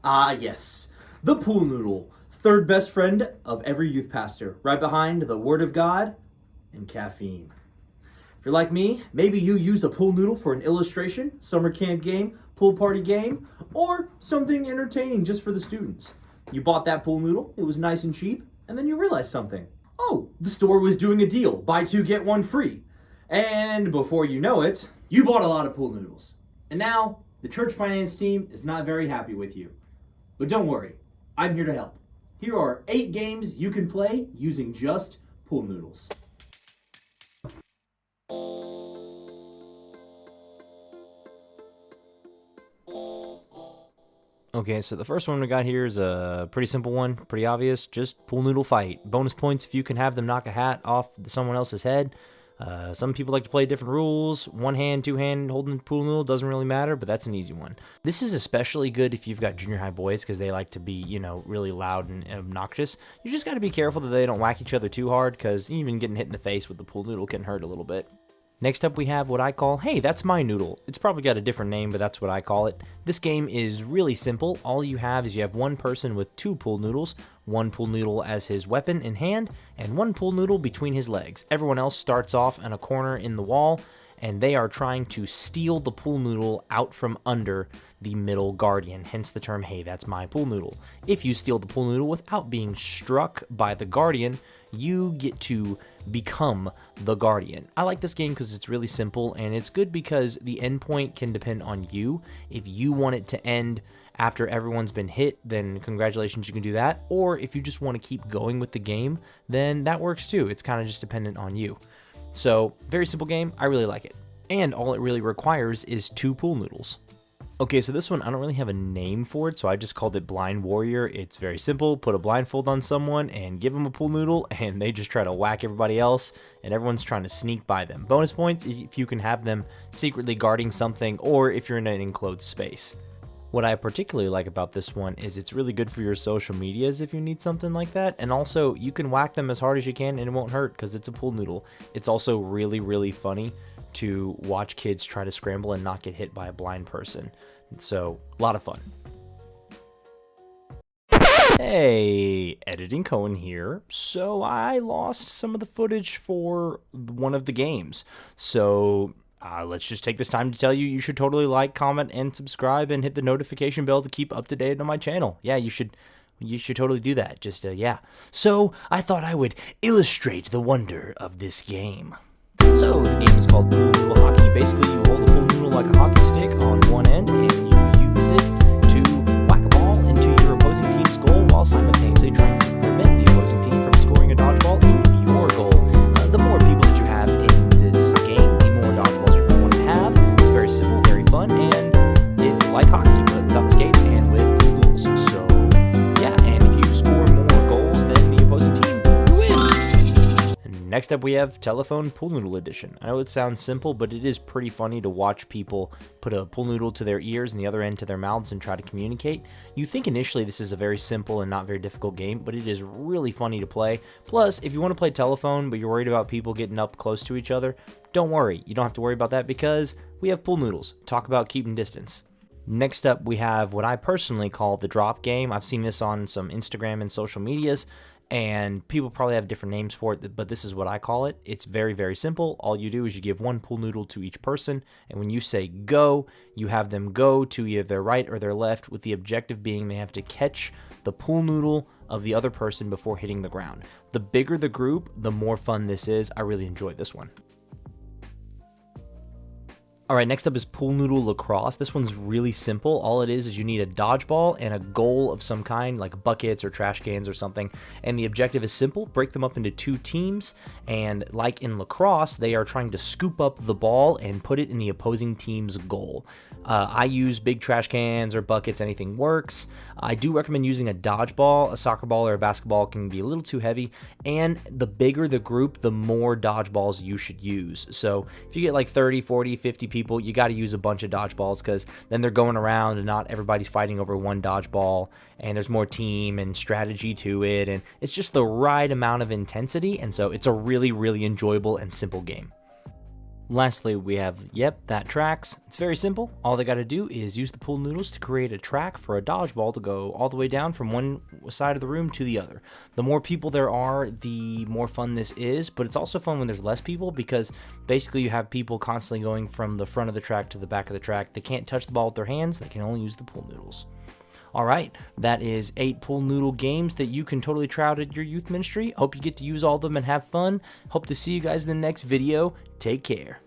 Ah, yes, the pool noodle, third best friend of every youth pastor, right behind the Word of God and caffeine. If you're like me, maybe you used a pool noodle for an illustration, summer camp game, pool party game, or something entertaining just for the students. You bought that pool noodle, it was nice and cheap, and then you realized something. Oh, the store was doing a deal, buy two, get one free. And before you know it, you bought a lot of pool noodles. And now, the church finance team is not very happy with you. But don't worry, I'm here to help. Here are 8 games you can play using just pool noodles. Okay, so the first one we got here is a pretty simple one, pretty obvious, just pool noodle fight. Bonus points if you can have them knock a hat off someone else's head. Some people like to play different rules. One hand, two hand holding the pool noodle doesn't really matter, but that's an easy one. This is especially good if you've got junior high boys because they like to be, really loud and obnoxious. You just got to be careful that they don't whack each other too hard because even getting hit in the face with the pool noodle can hurt a little bit. Next up we have what I call, hey, that's my noodle. It's probably got a different name, but that's what I call it. This game is really simple. All you have is you have one person with 2 pool noodles, one pool noodle as his weapon in hand, and one pool noodle between his legs. Everyone else starts off in a corner in the wall, and they are trying to steal the pool noodle out from under the middle guardian, hence the term, hey, that's my pool noodle. If you steal the pool noodle without being struck by the guardian, you get to become the guardian. I like this game because it's really simple, and it's good because the end point can depend on you. If you want it to end after everyone's been hit, then congratulations, you can do that. Or if you just want to keep going with the game, then that works too. It's kind of just dependent on you. So, very simple game. I really like it. And all it really requires is 2 pool noodles. Okay, so this one, I don't really have a name for it, so I just called it Blind Warrior. It's very simple. Put a blindfold on someone and give them a pool noodle, and they just try to whack everybody else, and everyone's trying to sneak by them. Bonus points if you can have them secretly guarding something, or if you're in an enclosed space. What I particularly like about this one is it's really good for your social medias if you need something like that, and also you can whack them as hard as you can and it won't hurt because it's a pool noodle. It's also really, really funny to watch kids try to scramble and not get hit by a blind person. So, a lot of fun. Hey, Editing Cohen here. So I lost some of the footage for one of the games. So let's just take this time to tell you should totally like, comment, and subscribe, and hit the notification bell to keep up to date on my channel. Yeah, you should totally do that. Just, yeah. So I thought I would illustrate the wonder of this game. So the game is called Pool Noodle Hockey. Basically, you hold a pool noodle like a hockey stick on one end, and you use it to whack a ball into your opposing team's goal while simultaneously trying to prevent the opposing team from scoring a dodgeball in your goal. The more people that you have in this game, the more dodgeballs you're going to want to have. It's very simple, very fun, and it's like hockey, but without the skates and with pool noodles. So, yeah, and if you score more goals than the opposing team, you win! Next up, we have Telephone Pool Noodle Edition. I know it sounds simple, but it is pretty funny to watch people put a pool noodle to their ears and the other end to their mouths and try to communicate. You think initially this is a very simple and not very difficult game, but it is really funny to play. Plus, if you want to play telephone, but you're worried about people getting up close to each other, don't worry. You don't have to worry about that because we have pool noodles. Talk about keeping distance. Next up, we have what I personally call the drop game. I've seen this on some Instagram and social medias, and people probably have different names for it, but this is what I call it. It's very, very simple. All you do is you give one pool noodle to each person, and when you say go, you have them go to either their right or their left, with the objective being they have to catch the pool noodle of the other person before hitting the ground. The bigger the group, the more fun this is. I really enjoyed this one. All right, next up is Pool Noodle Lacrosse. This one's really simple. All it is you need a dodgeball and a goal of some kind, like buckets or trash cans or something. And the objective is simple: break them up into 2 teams. And like in lacrosse, they are trying to scoop up the ball and put it in the opposing team's goal. I use big trash cans or buckets, anything works. I do recommend using a dodgeball. A soccer ball or a basketball can be a little too heavy. And the bigger the group, the more dodgeballs you should use. So if you get like 30, 40, 50 people, you got to use a bunch of dodgeballs because then they're going around and not everybody's fighting over one dodgeball, and there's more team and strategy to it, and it's just the right amount of intensity, and so it's a really, really enjoyable and simple game. Lastly, we have, yep, that tracks. It's very simple. All they got to do is use the pool noodles to create a track for a dodgeball to go all the way down from one side of the room to the other. The more people there are, the more fun this is, but it's also fun when there's less people because basically you have people constantly going from the front of the track to the back of the track. They can't touch the ball with their hands. They can only use the pool noodles. All right, that is 8 pool noodle games that you can totally try out at your youth ministry. Hope you get to use all of them and have fun. Hope to see you guys in the next video. Take care.